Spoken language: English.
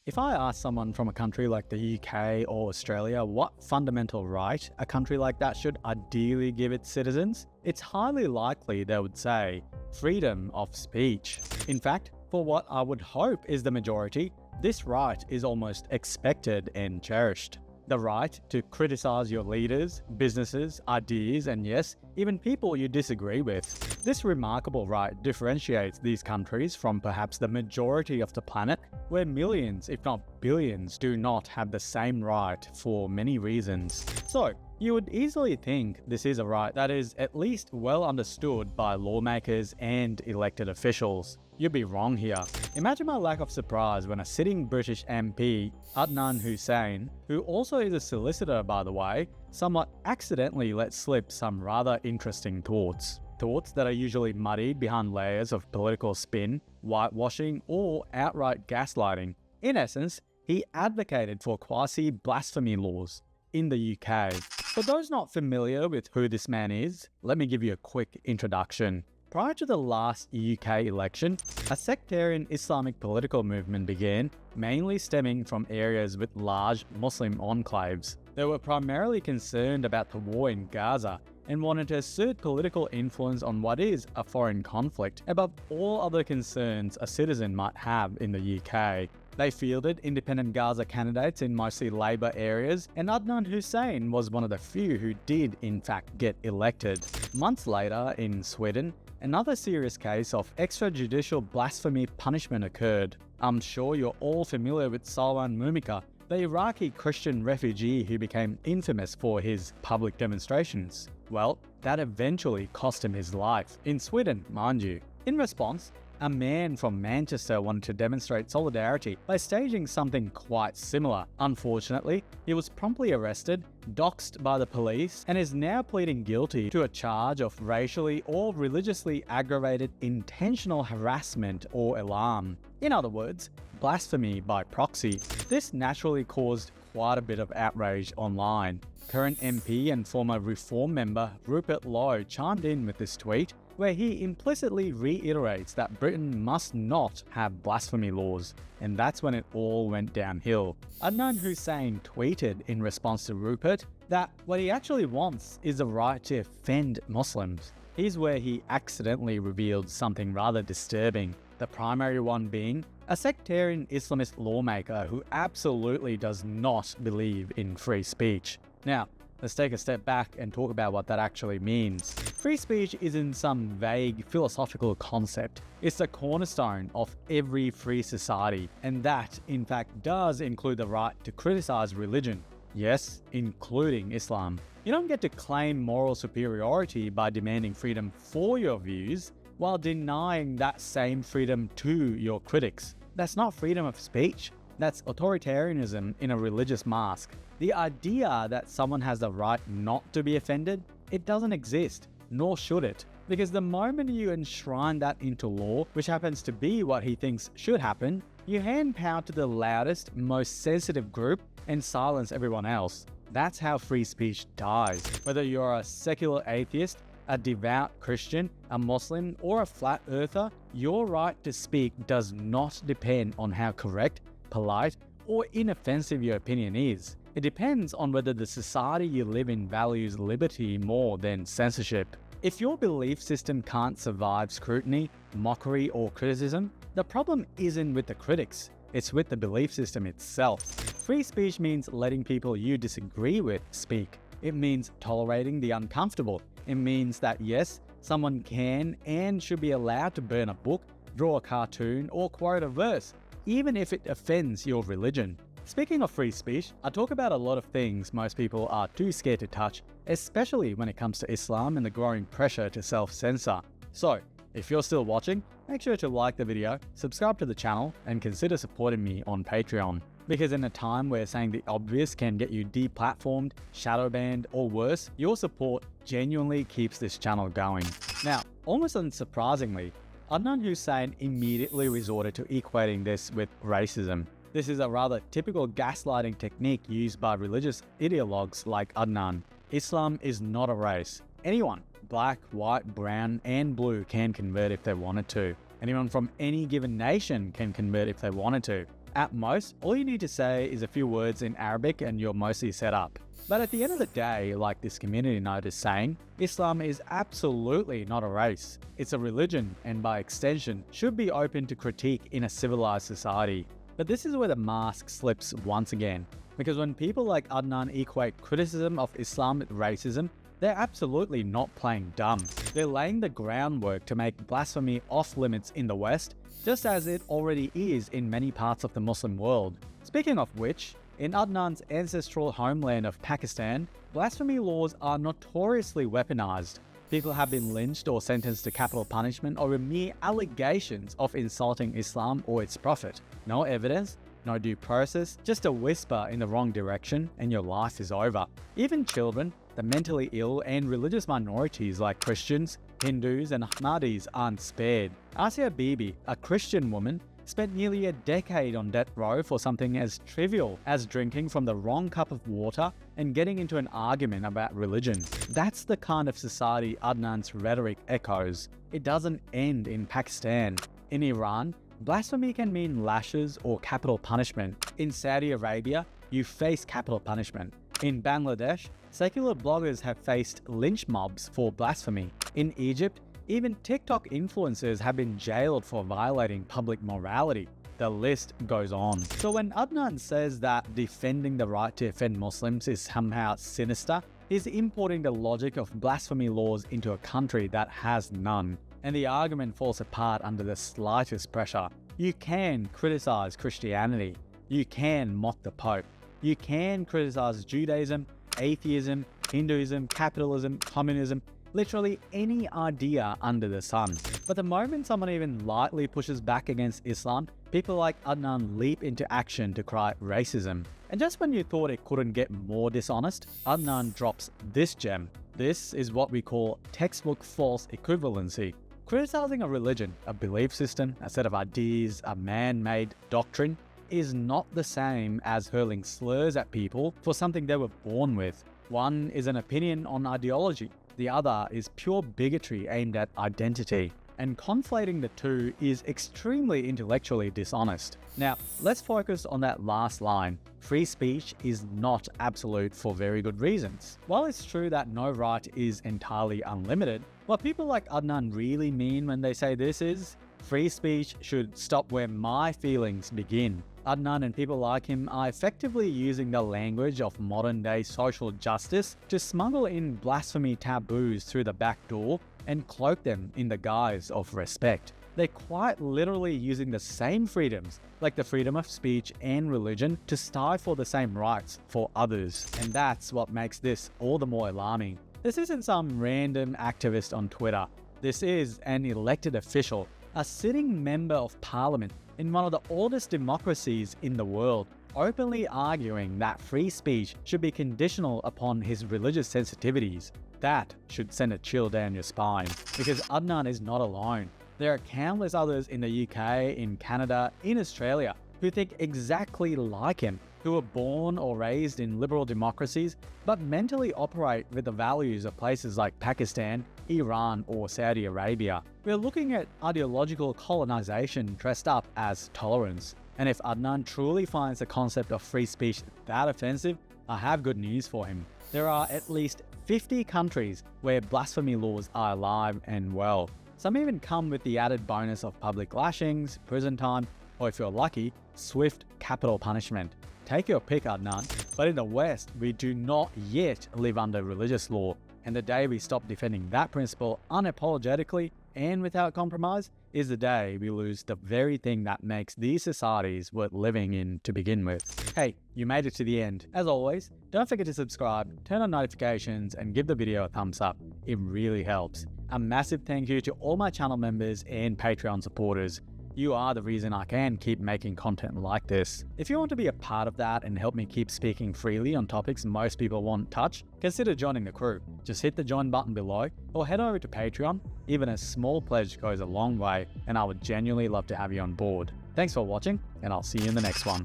If I ask someone from a country like the UK or Australia what fundamental right a country like that should ideally give its citizens, it's highly likely they would say freedom of speech. In fact, for what I would hope is the majority, this right is almost expected and cherished. The right to criticize your leaders, businesses, ideas, and yes, even people you disagree with. This remarkable right differentiates these countries from perhaps the majority of the planet, where millions, if not billions, do not have the same right for many reasons. So, you would easily think this is a right that is at least well understood by lawmakers and elected officials. You'd be wrong here. Imagine my lack of surprise when a sitting British MP, Adnan Hussain, who also is a solicitor by the way, somewhat accidentally let slip some rather interesting thoughts. Thoughts that are usually muddied behind layers of political spin, whitewashing, or outright gaslighting. In essence, he advocated for quasi-blasphemy laws in the UK. For those not familiar with who this man is, let me give you a quick introduction. Prior to the last UK election, a sectarian Islamic political movement began, mainly stemming from areas with large Muslim enclaves. They were primarily concerned about the war in Gaza and wanted to assert political influence on what is a foreign conflict above all other concerns a citizen might have in the UK. They fielded independent Gaza candidates in mostly Labour areas, and Adnan Hussain was one of the few who did in fact get elected. Months later, in Sweden, another serious case of extrajudicial blasphemy punishment occurred. I'm sure you're all familiar with Salwan Momika, the Iraqi Christian refugee who became infamous for his public demonstrations. Well, that eventually cost him his life, in Sweden, mind you. In response, a man from Manchester wanted to demonstrate solidarity by staging something quite similar. Unfortunately, he was promptly arrested, doxxed by the police, and is now pleading guilty to a charge of racially or religiously aggravated intentional harassment or alarm. In other words, blasphemy by proxy. This naturally caused quite a bit of outrage online. Current MP and former Reform member Rupert Lowe chimed in with this tweet, where he implicitly reiterates that Britain must not have blasphemy laws, and that's when it all went downhill. Adnan Hussain tweeted in response to Rupert that what he actually wants is the right to offend Muslims. Here's where he accidentally revealed something rather disturbing, the primary one being a sectarian Islamist lawmaker who absolutely does not believe in free speech. Now, let's take a step back and talk about what that actually means. Free speech isn't some vague philosophical concept. It's the cornerstone of every free society, and that, in fact, does include the right to criticize religion. Yes, including Islam. You don't get to claim moral superiority by demanding freedom for your views while denying that same freedom to your critics. That's not freedom of speech. That's authoritarianism in a religious mask. The idea that someone has the right not to be offended, it doesn't exist, nor should it. Because the moment you enshrine that into law, which happens to be what he thinks should happen, you hand power to the loudest, most sensitive group and silence everyone else. That's how free speech dies. Whether you're a secular atheist, a devout Christian, a Muslim, or a flat earther, your right to speak does not depend on how correct, polite, or inoffensive your opinion is. It depends on whether the society you live in values liberty more than censorship. If your belief system can't survive scrutiny, mockery, or criticism, the problem isn't with the critics, it's with the belief system itself. Free speech means letting people you disagree with speak. It means tolerating the uncomfortable. It means that yes, someone can and should be allowed to burn a book, draw a cartoon, or quote a verse, even if it offends your religion. Speaking of free speech, I talk about a lot of things most people are too scared to touch, especially when it comes to Islam and the growing pressure to self-censor. So, if you're still watching, make sure to like the video, subscribe to the channel, and consider supporting me on Patreon. Because in a time where saying the obvious can get you deplatformed, shadow banned, or worse, your support genuinely keeps this channel going. Now, almost unsurprisingly, Adnan Hussain immediately resorted to equating this with racism. This is a rather typical gaslighting technique used by religious ideologues like Adnan. Islam is not a race. Anyone, black, white, brown, and blue, can convert if they wanted to. Anyone from any given nation can convert if they wanted to. At most, all you need to say is a few words in Arabic and you're mostly set up. But at the end of the day, like this community note is saying, Islam is absolutely not a race. It's a religion and by extension should be open to critique in a civilized society. But this is where the mask slips once again. Because when people like Adnan equate criticism of Islam with racism, they're absolutely not playing dumb. They're laying the groundwork to make blasphemy off limits in the West, just as it already is in many parts of the Muslim world. Speaking of which, in Adnan's ancestral homeland of Pakistan, blasphemy laws are notoriously weaponized. People have been lynched or sentenced to capital punishment over mere allegations of insulting Islam or its prophet. No evidence, no due process, just a whisper in the wrong direction and your life is over. Even children, the mentally ill and religious minorities like Christians, Hindus and Ahmadis aren't spared. Asia Bibi, a Christian woman, spent nearly a decade on death row for something as trivial as drinking from the wrong cup of water and getting into an argument about religion. That's the kind of society Adnan's rhetoric echoes. It doesn't end in Pakistan. In Iran, blasphemy can mean lashes or capital punishment. In Saudi Arabia, you face capital punishment. In Bangladesh, secular bloggers have faced lynch mobs for blasphemy. In Egypt, even TikTok influencers have been jailed for violating public morality. The list goes on. So when Adnan says that defending the right to offend Muslims is somehow sinister, he's importing the logic of blasphemy laws into a country that has none. And the argument falls apart under the slightest pressure. You can criticize Christianity. You can mock the Pope. You can criticize Judaism, atheism, Hinduism, capitalism, communism, literally any idea under the sun. But the moment someone even lightly pushes back against Islam, people like Adnan leap into action to cry racism. And just when you thought it couldn't get more dishonest, Adnan drops this gem. This is what we call textbook false equivalency. Criticizing a religion, a belief system, a set of ideas, a man-made doctrine, is not the same as hurling slurs at people for something they were born with. One is an opinion on ideology. The other is pure bigotry aimed at identity. And conflating the two is extremely intellectually dishonest. Now, let's focus on that last line. Free speech is not absolute for very good reasons. While it's true that no right is entirely unlimited, what people like Adnan really mean when they say this is, free speech should stop where my feelings begin. Adnan and people like him are effectively using the language of modern-day social justice to smuggle in blasphemy taboos through the back door and cloak them in the guise of respect. They're quite literally using the same freedoms, like the freedom of speech and religion, to stifle the same rights for others. And that's what makes this all the more alarming. This isn't some random activist on Twitter. This is an elected official, a sitting member of parliament in one of the oldest democracies in the world, openly arguing that free speech should be conditional upon his religious sensitivities. That should send a chill down your spine, because Adnan is not alone. There are countless others in the UK, in Canada, in Australia, who think exactly like him, who were born or raised in liberal democracies, but mentally operate with the values of places like Pakistan, Iran, or Saudi Arabia. We're looking at ideological colonization dressed up as tolerance. And if Adnan truly finds the concept of free speech that offensive, I have good news for him. There are at least 50 countries where blasphemy laws are alive and well. Some even come with the added bonus of public lashings, prison time, or if you're lucky, swift capital punishment. Take your pick, Adnan. But in the West, we do not yet live under religious law. And the day we stop defending that principle unapologetically and without compromise is the day we lose the very thing that makes these societies worth living in to begin with. Hey, you made it to the end. As always, don't forget to subscribe, turn on notifications, and give the video a thumbs up. It really helps. A massive thank you to all my channel members and Patreon supporters. You are the reason I can keep making content like this. If you want to be a part of that and help me keep speaking freely on topics most people won't touch, consider joining the crew. Just hit the join button below or head over to Patreon. Even a small pledge goes a long way, and I would genuinely love to have you on board. Thanks for watching, and I'll see you in the next one.